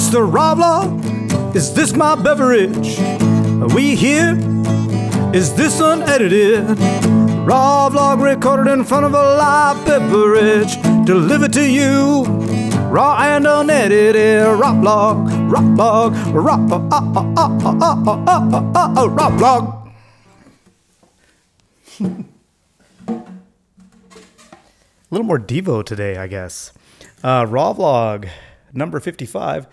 It's the raw vlog. Is this my beverage? Are we here? Is this unedited? Raw vlog recorded in front of a live beverage, delivered to you, raw and unedited. Raw vlog, raw vlog, raw vlog. A little more Devo today, I guess. Raw vlog number 55.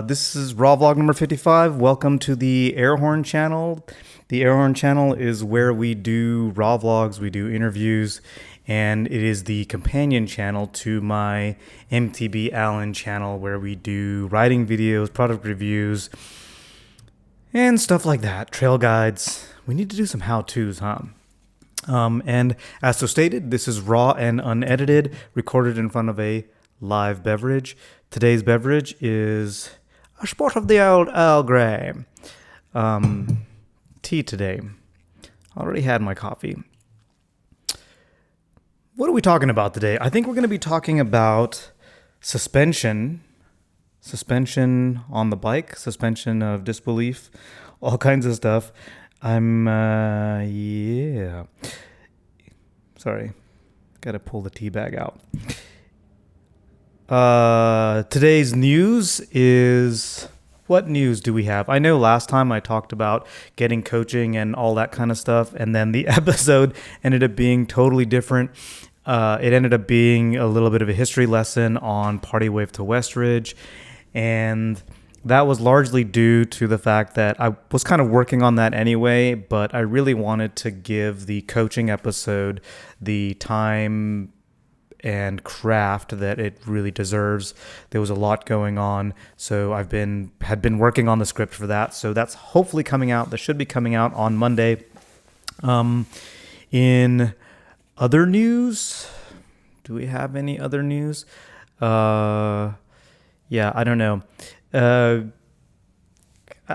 This is raw vlog number 55. Welcome to the Airhorn channel. The Airhorn channel is where we do raw vlogs, we do interviews, and it is the companion channel to my MTB ALAN channel where we do writing videos, product reviews, and stuff like that. Trail guides. We need to do some how-tos, huh? And as so stated, this is raw and unedited, recorded in front of a live beverage. Today's beverage is a spot of the old Earl Grey. Tea today. Already had my coffee. What are we talking about today? I think we're going to be talking about suspension on the bike, suspension of disbelief, all kinds of stuff. Yeah. Sorry. Got to pull the tea bag out. Today's news is... What news do we have? I know last time I talked about getting coaching and all that kind of stuff, and then the episode ended up being totally different. It ended up being a little bit of a history lesson on Party Wave to Westridge, and that was largely due to the fact that I was kind of working on that anyway, but I really wanted to give the coaching episode the time and craft that it really deserves. There was a lot going on, so had been working on the script for that. So that's hopefully coming out. That should be coming out on Monday. In other news, do we have any other news? Yeah, I don't know.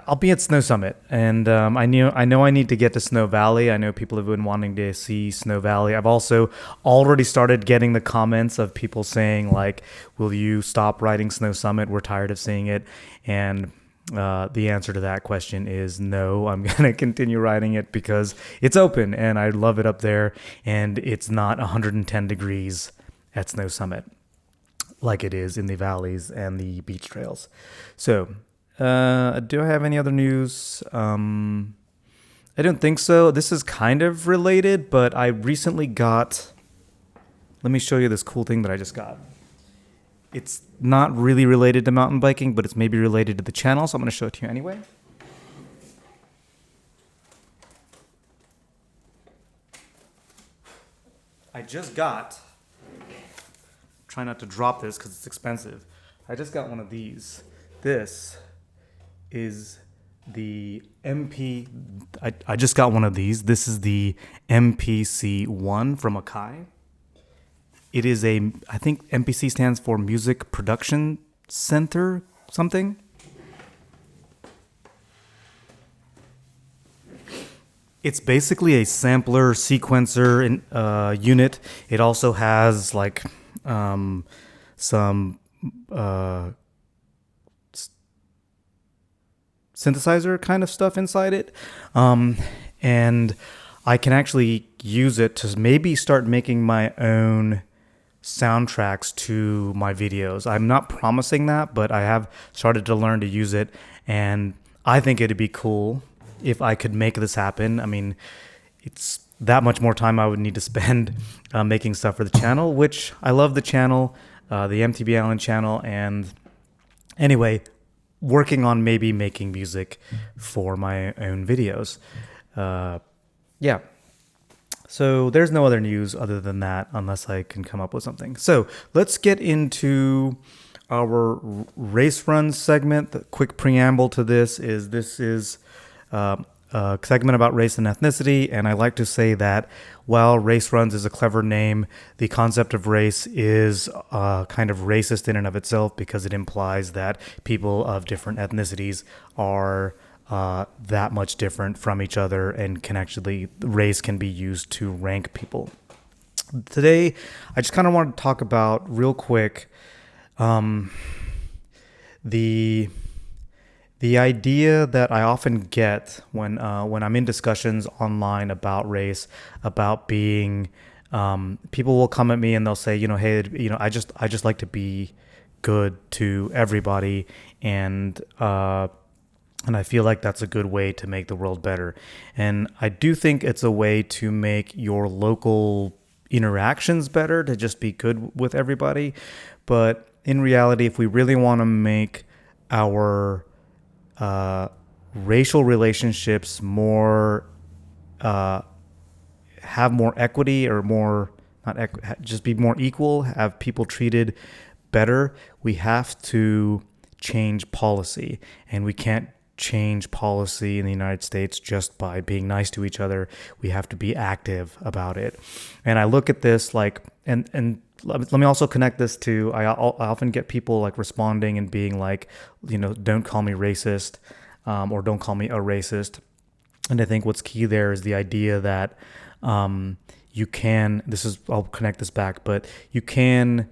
I'll be at Snow Summit, and I know I need to get to Snow Valley. I know people have been wanting to see Snow Valley. I've also already started getting the comments of people saying, like, will you stop riding Snow Summit? We're tired of seeing it. And the answer to that question is no. I'm going to continue riding it because it's open, and I love it up there, and it's not 110 degrees at Snow Summit like it is in the valleys and the beach trails. So... do I have any other news? I don't think so. This is kind of related, but I recently got... Let me show you this cool thing that I just got. It's not really related to mountain biking, but it's maybe related to the channel, so I'm going to show it to you anyway. I just got... Try not to drop this because it's expensive. I just got one of these. This is the I just got one of these. This is the MPC One from Akai. It is I think MPC stands for Music Production Center, something. It's basically a sampler sequencer unit. It also has like some synthesizer kind of stuff inside it, and I can actually use it to maybe start making my own soundtracks to my videos. I'm not promising that, but I have started to learn to use it, and I think it'd be cool if I could make this happen. I mean, it's that much more time I would need to spend making stuff for the channel, which I love the channel, the MTB ALAN channel, and anyway, working on maybe making music for my own videos. Yeah. So there's no other news other than that, unless I can come up with something. So let's get into our race run segment. The quick preamble to this is a segment about race and ethnicity, and I like to say that while race runs is a clever name, the concept of race is kind of racist in and of itself because it implies that people of different ethnicities are that much different from each other, and race can be used to rank people. Today, I just kind of want to talk about real quick the idea that I often get when I'm in discussions online about race, about being, people will come at me and they'll say, hey, I just like to be good to everybody, and I feel like that's a good way to make the world better. And I do think it's a way to make your local interactions better, to just be good with everybody. But in reality, if we really want to make our racial relationships more, have more equity, or more, not just be more equal, have people treated better, we have to change policy. And we can't change policy in the United States just by being nice to each other. We have to be active about it. And I look at this like, and let me also connect this to, I often get people like responding and being like, don't call me racist, or don't call me a racist. And I think what's key there is the idea that you can, I'll connect this back, but you can,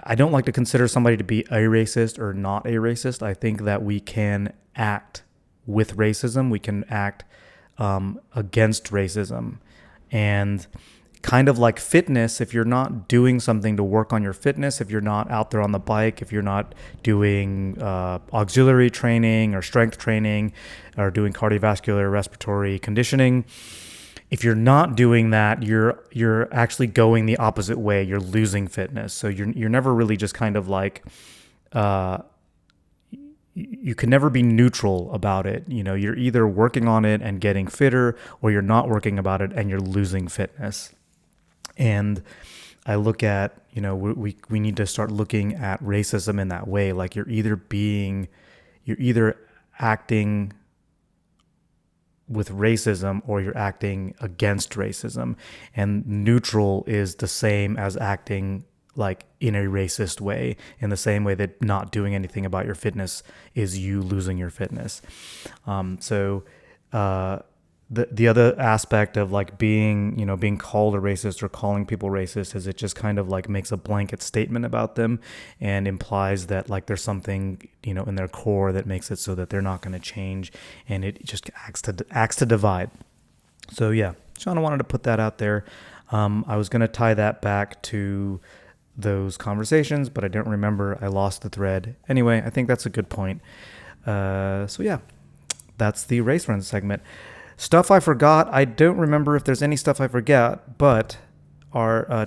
I don't like to consider somebody to be a racist or not a racist. I think that we can act with racism. We can act against racism. And kind of like fitness, if you're not doing something to work on your fitness, if you're not out there on the bike, if you're not doing auxiliary training or strength training or doing cardiovascular respiratory conditioning, if you're not doing that, you're actually going the opposite way. You're losing fitness. So you're never really just kind of like, you can never be neutral about it. You're either working on it and getting fitter, or you're not working about it and you're losing fitness. And I look at, we need to start looking at racism in that way. Like you're either acting with racism or you're acting against racism. And neutral is the same as acting like in a racist way, in the same way that not doing anything about your fitness is you losing your fitness. The other aspect of like being called a racist or calling people racist is it just kind of like makes a blanket statement about them and implies that like there's something, in their core that makes it so that they're not going to change, and it just acts to divide. So yeah, Sean, I wanted to put that out there. I was going to tie that back to those conversations, but I don't remember. I lost the thread. Anyway, I think that's a good point. So yeah, that's the race run segment. Stuff I forgot. I don't remember if there's any stuff I forgot, but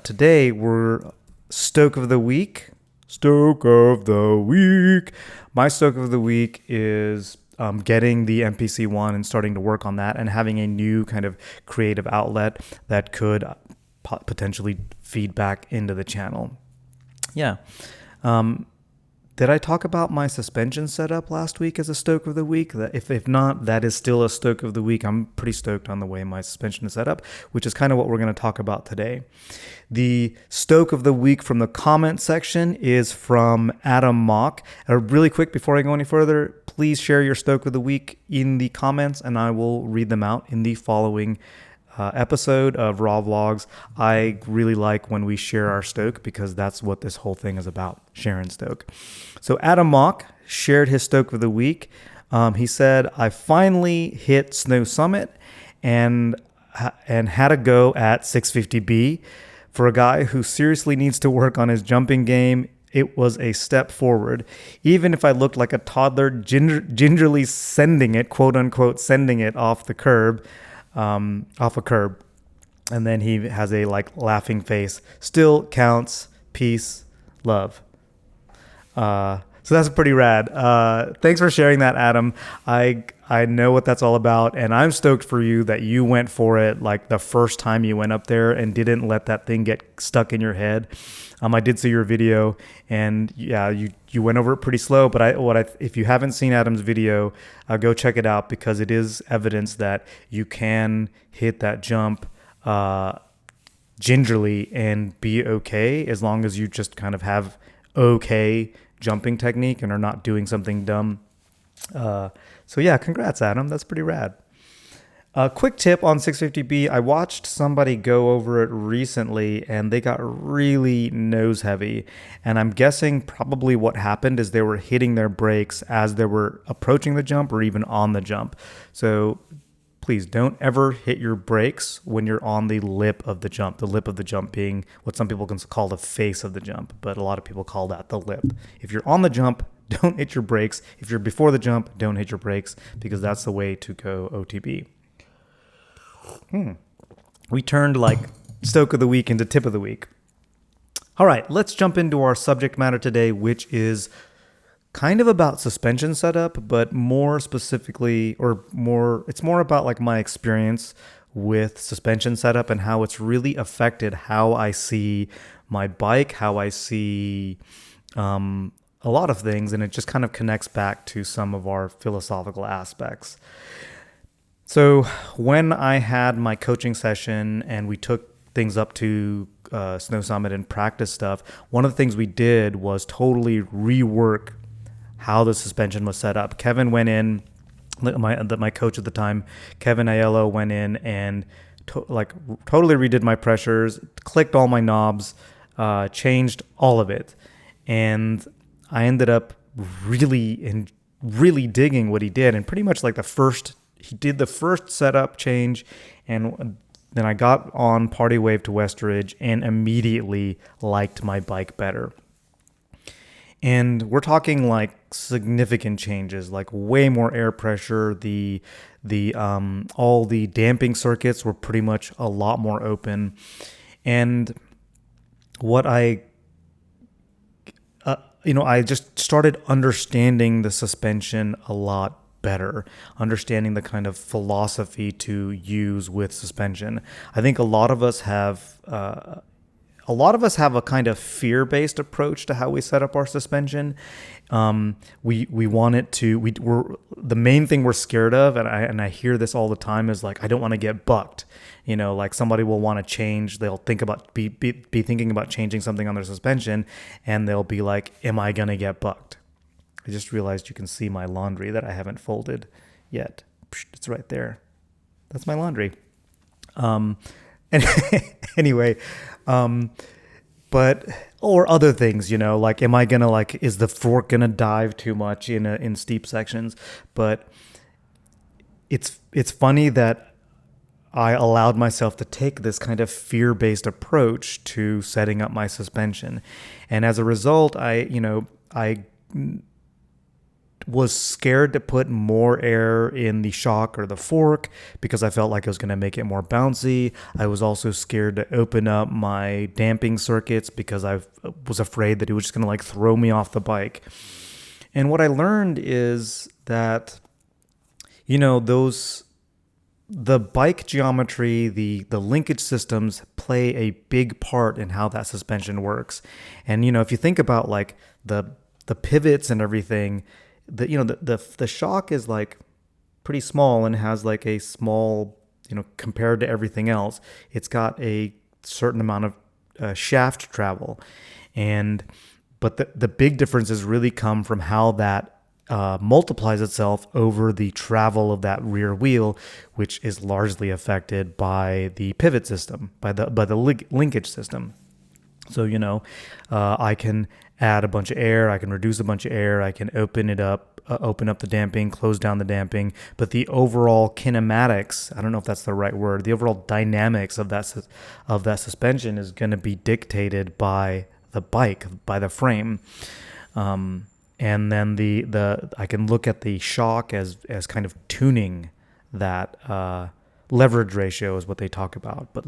today we're Stoke of the Week. Stoke of the Week. My Stoke of the Week is getting the MPC One and starting to work on that and having a new kind of creative outlet that could potentially feed back into the channel. Yeah. Did I talk about my suspension setup last week as a Stoke of the Week? If not, that is still a Stoke of the Week. I'm pretty stoked on the way my suspension is set up, which is kind of what we're going to talk about today. The Stoke of the Week from the comment section is from Adam Mock. Really quick, before I go any further, please share your Stoke of the Week in the comments, and I will read them out in the following episode of Raw Vlogs. I really like when we share our Stoke because that's what this whole thing is about, sharing Stoke. So Adam Mock shared his Stoke of the Week. He said, I finally hit Snow Summit and had a go at 650B. For a guy who seriously needs to work on his jumping game, it was a step forward. Even if I looked like a toddler gingerly sending it, quote unquote, sending it off a curb. And then he has a like laughing face. Still counts. Peace. Love. So that's pretty rad. Thanks for sharing that, Adam. I know what that's all about, and I'm stoked for you that you went for it like the first time you went up there and didn't let that thing get stuck in your head. I did see your video, and yeah, you went over it pretty slow. But if you haven't seen Adam's video, go check it out because it is evidence that you can hit that jump gingerly and be okay as long as you just kind of have okay jumping technique and are not doing something dumb. So yeah, congrats, Adam. That's pretty rad. A quick tip on 650B, I watched somebody go over it recently and they got really nose heavy. And I'm guessing probably what happened is they were hitting their brakes as they were approaching the jump or even on the jump. So please don't ever hit your brakes when you're on the lip of the jump being what some people can call the face of the jump, but a lot of people call that the lip. If you're on the jump, don't hit your brakes. If you're before the jump, don't hit your brakes because that's the way to go OTB. We turned like Stoke of the week into tip of the week. All right, let's jump into our subject matter today, which is kind of about suspension setup, but more specifically, it's more about like my experience with suspension setup and how it's really affected how I see my bike, how I see a lot of things, and it just kind of connects back to some of our philosophical aspects. So when I had my coaching session and we took things up to Snow Summit and practice stuff, one of the things we did was totally rework how the suspension was set up. Kevin went in, my coach at the time, Kevin Aiello, went in and totally redid my pressures, clicked all my knobs, changed all of it. And I ended up really digging what he did. And pretty much like he did the first setup change, and then I got on Party Wave to Westridge and immediately liked my bike better. And we're talking like significant changes, like way more air pressure. All the damping circuits were pretty much a lot more open. And what I just started understanding the suspension a lot better, understanding the kind of philosophy to use with suspension. I think a lot of us have a kind of fear-based approach to how we set up our suspension. We want it to. We're the main thing we're scared of, and I hear this all the time, is like, I don't want to get bucked. Like somebody will want to change. They'll think about be thinking about changing something on their suspension, and they'll be like, "Am I gonna get bucked?" I just realized you can see my laundry that I haven't folded yet. It's right there. That's my laundry. And anyway, but or other things, like, am I gonna is the fork gonna dive too much in steep sections? But it's funny that I allowed myself to take this kind of fear-based approach to setting up my suspension, and as a result, I was scared to put more air in the shock or the fork because I felt like it was going to make it more bouncy. I was also scared to open up my damping circuits because I was afraid that it was just going to throw me off the bike. And what I learned is that, the bike geometry, the linkage systems play a big part in how that suspension works. And, if you think about the pivots and everything, the shock is pretty small and has a small, compared to everything else, it's got a certain amount of shaft travel. But the big differences really come from how that multiplies itself over the travel of that rear wheel, which is largely affected by the pivot system, by the linkage system. So, I can add a bunch of air, I can reduce a bunch of air, I can open up the damping, close down the damping, but the overall kinematics, I don't know if that's the right word, the overall dynamics of that suspension is going to be dictated by the bike, by the frame. And then I can look at the shock as kind of tuning that leverage ratio is what they talk about, but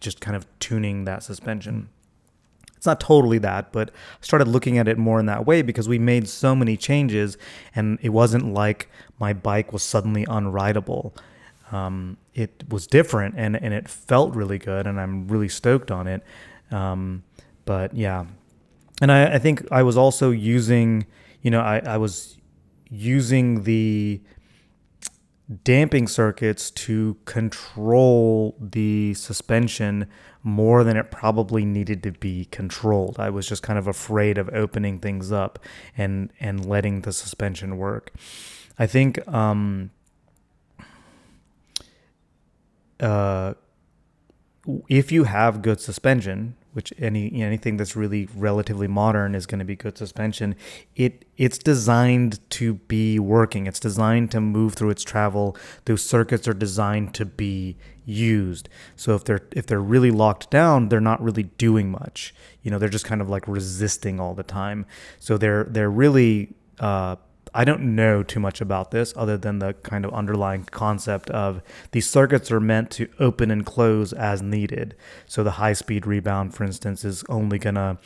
just kind of tuning that suspension. It's not totally that, but I started looking at it more in that way because we made so many changes and it wasn't like my bike was suddenly unrideable. It was different and it felt really good and I'm really stoked on it. But yeah. And I think I was also using, I was using the damping circuits to control the suspension more than it probably needed to be controlled. I was just kind of afraid of opening things up and letting the suspension work. I think uh, if you have good suspension, which anything that's really relatively modern is going to be good suspension, it's designed to be working. It's designed to move through its travel. Those circuits are designed to be used. So if they're really locked down, they're not really doing much. They're just kind of like resisting all the time. So they're really I don't know too much about this other than the kind of underlying concept of these circuits are meant to open and close as needed. So the high-speed rebound, for instance, is only gonna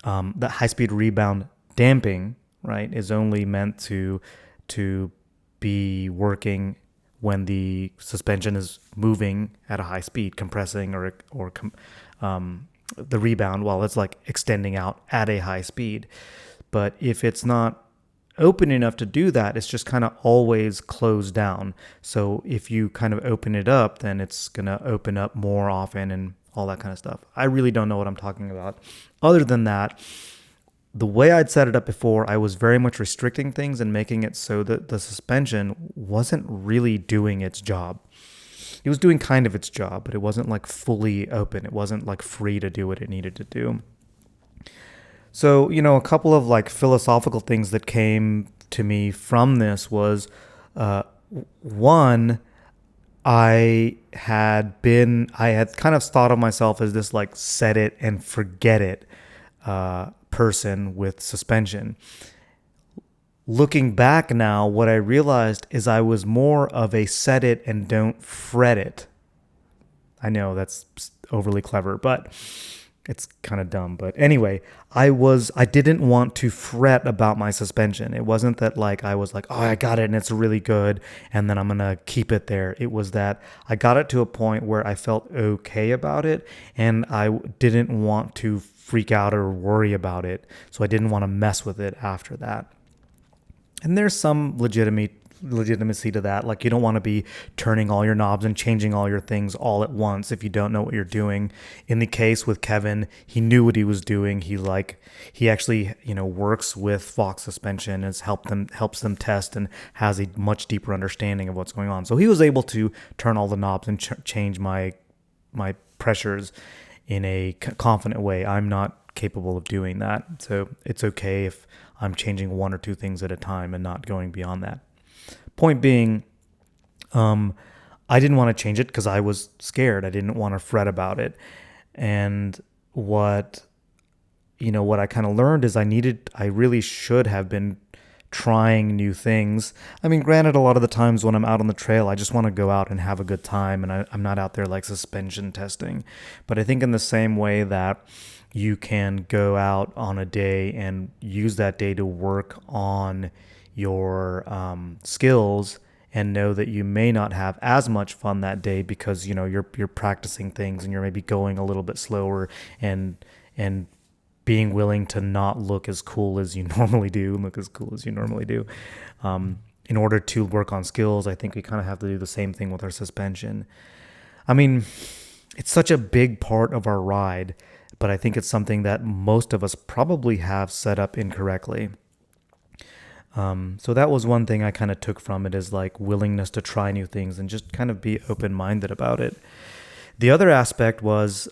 the high-speed rebound damping, right, is only meant to be working when the suspension is moving at a high speed, compressing or the rebound while it's like extending out at a high speed. But if it's not open enough to do that, it's just kind of always closed down. So if you kind of open it up, then it's going to open up more often and all that kind of stuff. I really don't know what I'm talking about. Other than that, the way I'd set it up before, I was very much restricting things and making it so that the suspension wasn't really doing its job. It was doing kind of its job, but it wasn't like fully open. It wasn't like free to do what it needed to do. So, a couple of like philosophical things that came to me from this was, one, I had kind of thought of myself as this like set it and forget it person with suspension. Looking back now, what I realized is I was more of a set it and don't fret it. I know that's overly clever, but it's kind of dumb. But anyway, I didn't want to fret about my suspension. It wasn't that like I was like, oh, I got it and it's really good and then I'm going to keep it there. It was that I got it to a point where I felt okay about it and I didn't want to freak out or worry about it. So I didn't want to mess with it after that. And there's some legitimacy to that. Like, you don't want to be turning all your knobs and changing all your things all at once if you don't know what you're doing. In the case with Kevin, he knew what he was doing. He actually, works with Fox suspension and helps them test and has a much deeper understanding of what's going on. So he was able to turn all the knobs and change my pressures in a confident way. I'm not capable of doing that. So it's okay if I'm changing one or two things at a time and not going beyond that. Point being, I didn't want to change it because I was scared. I didn't want to fret about it. And what I kind of learned is I really should have been trying new things. I mean, granted, a lot of the times when I'm out on the trail, I just want to go out and have a good time. And I'm not out there like suspension testing. But I think in the same way that you can go out on a day and use that day to work on your skills and know that you may not have as much fun that day because you're practicing things and you're maybe going a little bit slower and being willing to not look as cool as you normally do. In order to work on skills, I think we kind of have to do the same thing with our suspension. I mean, it's such a big part of our ride, but I think it's something that most of us probably have set up incorrectly. So that was one thing I kind of took from it, is like willingness to try new things and just kind of be open-minded about it. The other aspect was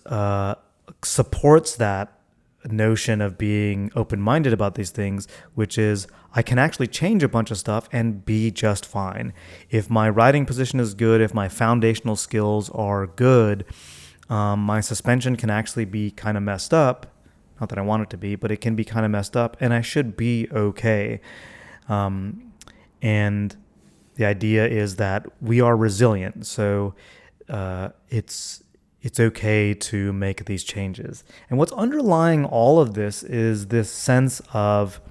supports that notion of being open-minded about these things, which is I can actually change a bunch of stuff and be just fine. If my riding position is good, if my foundational skills are good, my suspension can actually be kind of messed up. Not that I want it to be, but it can be kind of messed up and I should be okay. And the idea is that we are resilient. So it's okay to make these changes. And what's underlying all of this is this sense of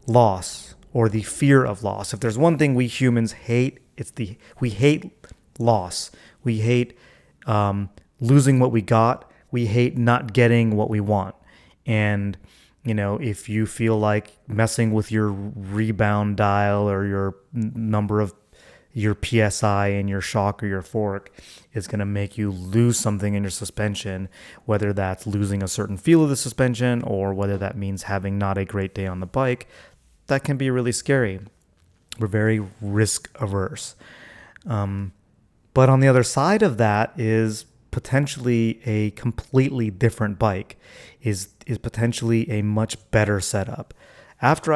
loss or the fear of loss. If there's one thing we humans hate, we hate loss. We hate losing what we got. We hate not getting what we want. And if you feel like messing with your rebound dial or your number of your PSI and your shock or your fork is going to make you lose something in your suspension, whether that's losing a certain feel of the suspension or whether that means having not a great day on the bike, that can be really scary. We're very risk averse. But on the other side of that is potentially a completely different bike, is potentially a much better setup. After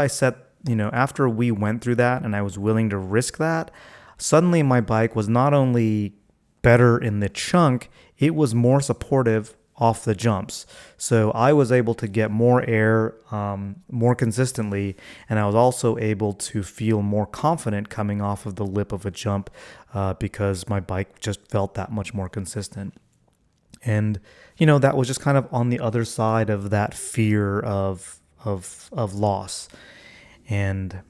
we went through that and I was willing to risk that, suddenly my bike was not only better in the chunk, it was more supportive off the jumps. So I was able to get more air more consistently, and I was also able to feel more confident coming off of the lip of a jump because my bike just felt that much more consistent. And that was just kind of on the other side of that fear of loss. And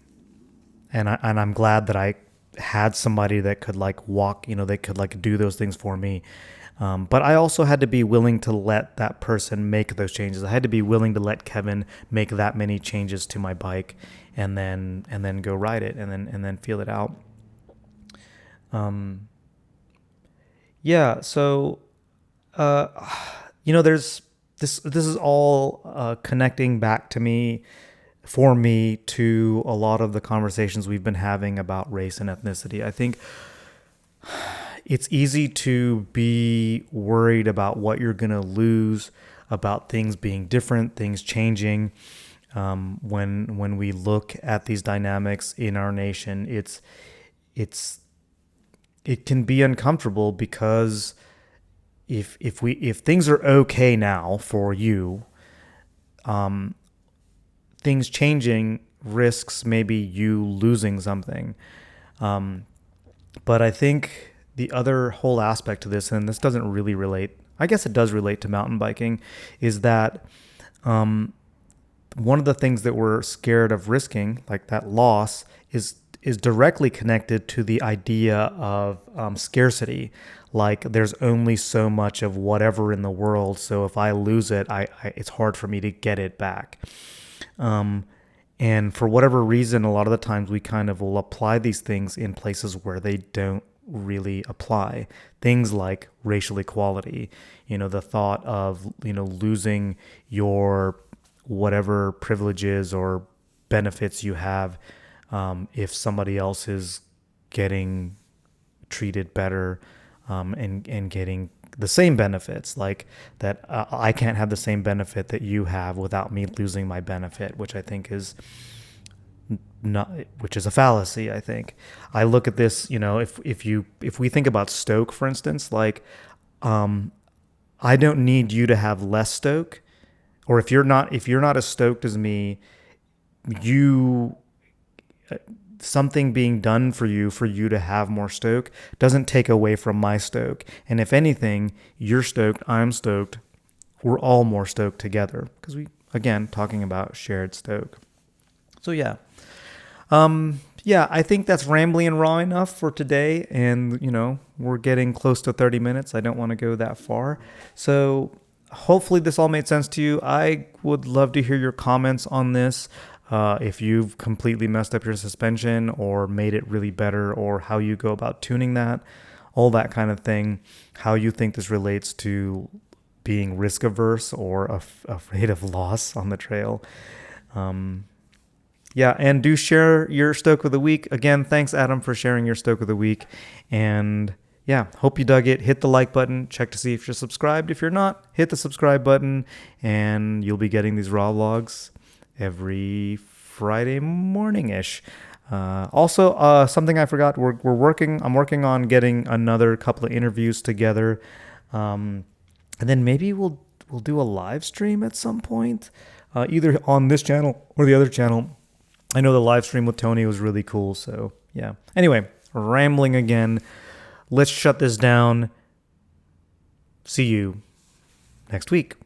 I'm glad that I had somebody that could walk, they could do those things for me. But I also had to be willing to let that person make those changes. I had to be willing to let Kevin make that many changes to my bike, and then go ride it, and then feel it out. Yeah. So, there's this is all connecting back to me. For me, to a lot of the conversations we've been having about race and ethnicity. I think it's easy to be worried about what you're going to lose, about things being different, things changing. When we look at these dynamics in our nation, it can be uncomfortable because if things are okay now for you, things changing risks maybe you losing something. But I think the other whole aspect to this, and this doesn't really relate, I guess it does relate to mountain biking, is that one of the things that we're scared of risking, like that loss, is directly connected to the idea of scarcity. Like there's only so much of whatever in the world, so if I lose it, it's hard for me to get it back. And for whatever reason, a lot of the times we kind of will apply these things in places where they don't really apply. Things like racial equality, the thought of, losing your whatever privileges or benefits you have if somebody else is getting treated better and getting the same benefits, like that I can't have the same benefit that you have without me losing my benefit, which I think is which is a fallacy. I think I look at this, if we think about Stoke, for instance, like I don't need you to have less Stoke, or if you're not as stoked as me, something being done for you to have more Stoke doesn't take away from my Stoke. And if anything, you're stoked, I'm stoked, we're all more stoked together, because we, again, talking about shared Stoke. So yeah. I think that's rambly and raw enough for today. And, we're getting close to 30 minutes. I don't want to go that far. So hopefully this all made sense to you. I would love to hear your comments on this. If you've completely messed up your suspension or made it really better, or how you go about tuning that, all that kind of thing, how you think this relates to being risk averse or afraid of loss on the trail. And do share your Stoke of the Week. Again, thanks, Adam, for sharing your Stoke of the Week. And hope you dug it. Hit the like button. Check to see if you're subscribed. If you're not, hit the subscribe button, and you'll be getting these raw logs every Friday morning-ish. Also, something I forgot, I'm working on getting another couple of interviews together. And then maybe we'll do a live stream at some point, either on this channel or the other channel. I know the live stream with Tony was really cool. So yeah. Anyway, rambling again. Let's shut this down. See you next week.